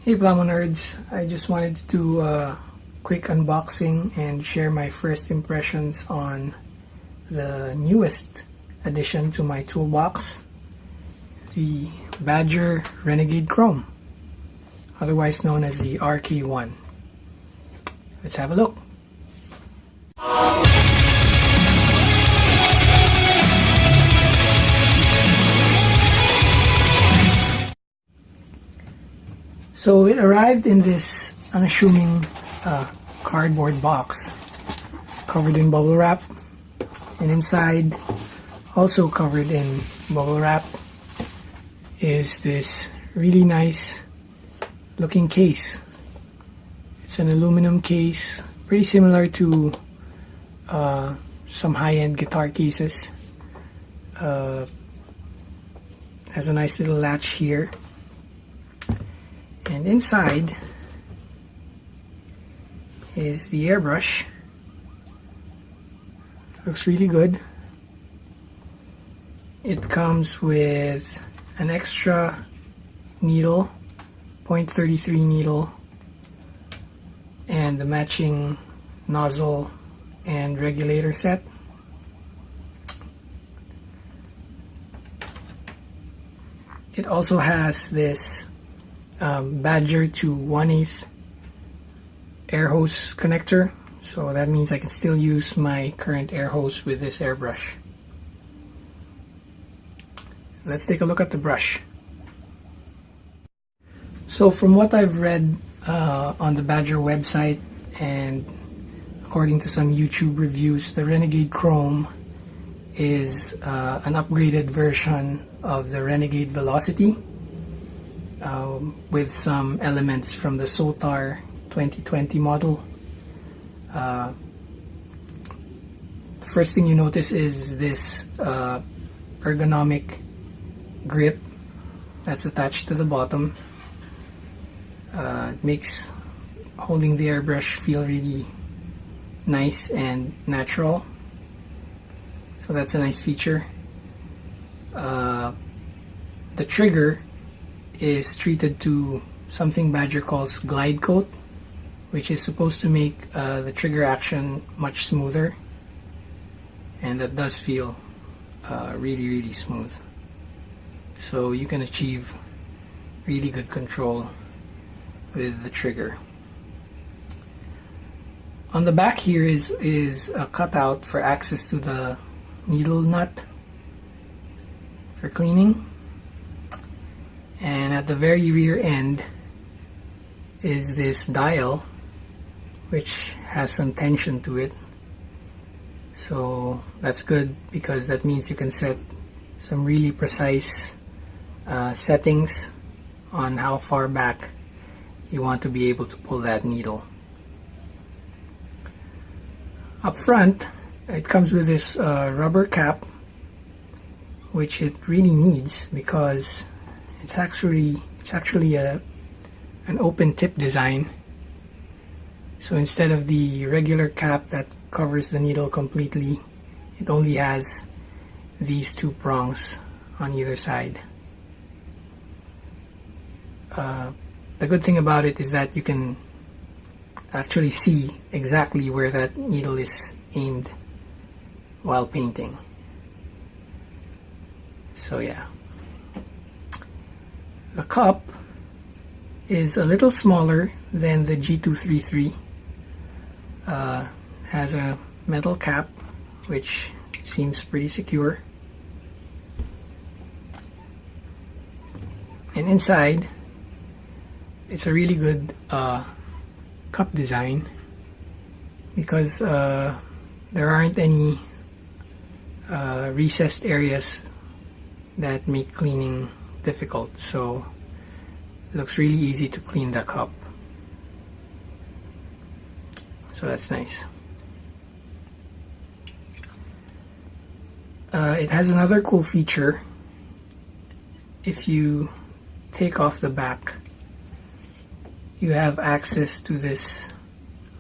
Hey Plamo Nerds, I just wanted to do a quick unboxing and share my first impressions on the newest addition to my toolbox, the Badger Renegade Krome, otherwise known as the RK1. Let's have a look. So it arrived in this unassuming cardboard box covered in bubble wrap, and inside, also covered in bubble wrap, is this really nice looking case. It's an aluminum case, pretty similar to some high-end guitar cases. Has a nice little latch here. And inside is the airbrush. Looks really good. It comes with an extra needle, 0.33 needle, and the matching nozzle and regulator set. It also has this Badger to 1/8 air hose connector, so that means I can still use my current air hose with this airbrush. Let's take a look at the brush. So from what I've read on the Badger website and according to some YouTube reviews, the Renegade Krome is an upgraded version of the Renegade Velocity, with some elements from the Sotar 2020 model. The first thing you notice is this ergonomic grip that's attached to the bottom. It makes holding the airbrush feel really nice and natural, so that's a nice feature. The trigger is treated to something Badger calls glide coat, which is supposed to make the trigger action much smoother, and that does feel really smooth. So you can achieve really good control with the trigger. On the back here is a cutout for access to the needle nut for cleaning. And at the very rear end is this dial, which has some tension to it. So that's good because that means you can set some really precise settings on how far back you want to be able to pull that needle. Up front, it comes with this rubber cap, which it really needs because it's actually an open tip design. So instead of the regular cap that covers the needle completely, it only has these two prongs on either side. The good thing about it is that you can actually see exactly where that needle is aimed while painting. So yeah. The cup is a little smaller than the G233. Has a metal cap, which seems pretty secure. And inside, it's a really good cup design because there aren't any recessed areas that make cleaning difficult, so it looks really easy to clean the cup. So that's nice. It has another cool feature. If you take off the back, you have access to this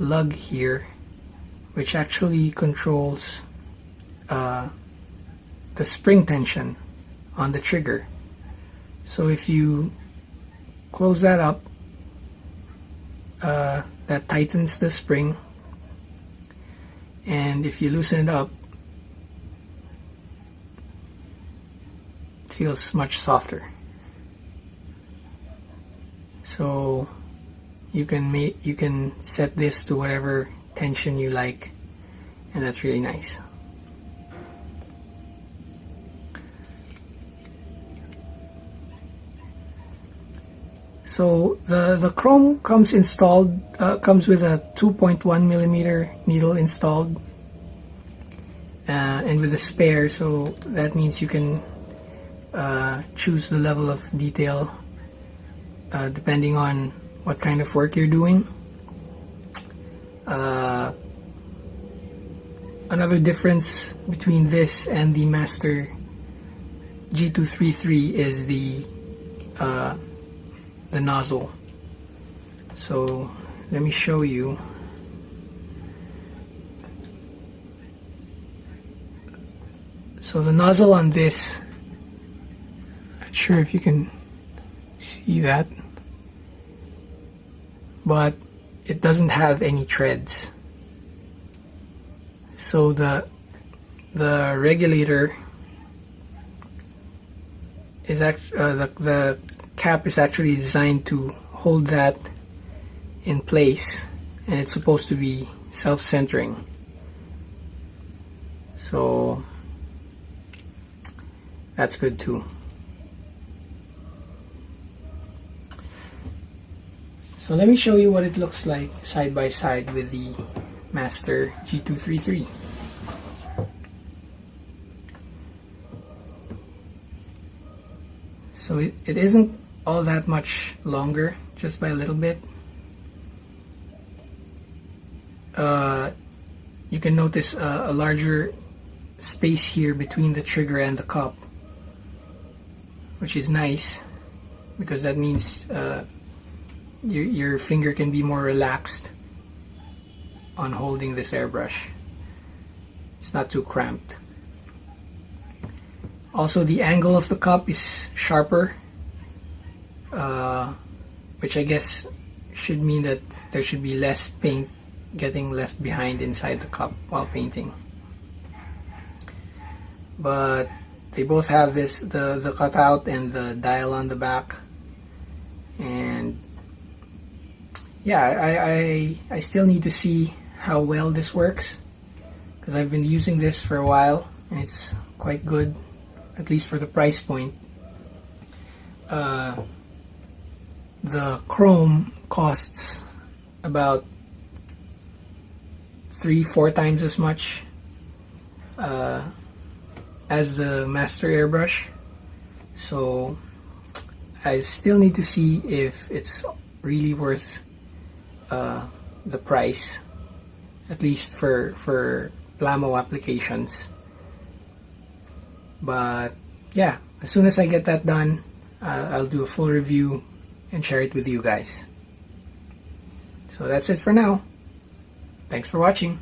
lug here, which actually controls the spring tension on the trigger. So if you close that up that tightens the spring, and if you loosen it up, it feels much softer. So you can set this to whatever tension you like, and that's really nice. So the Krome comes installed, comes with a 2.1 millimeter needle installed, and with a spare, so that means you can choose the level of detail depending on what kind of work you're doing. Another difference between this and the Master G233 is the nozzle. So let me show you. So the nozzle on this, not sure if you can see that, but it doesn't have any treads. So the regulator is the cap is actually designed to hold that in place, and it's supposed to be self-centering. So that's good too. So let me show you what it looks like side by side with the Master G233. So it isn't all that much longer, just by a little bit. You can notice a larger space here between the trigger and the cup, which is nice because that means your finger can be more relaxed on holding this airbrush. It's not too cramped. Also, the angle of the cup is sharper, which I guess should mean that there should be less paint getting left behind inside the cup while painting. But they both have this, the cutout and the dial on the back. And yeah, I still need to see how well this works, because I've been using this for a while and it's quite good, at least for the price point. The Krome costs about 3-4 times as much as the Master airbrush, so I still need to see if it's really worth the price, at least for plamo applications. But yeah, as soon as I get that done, I'll do a full review and share it with you guys. So that's it for now. Thanks for watching.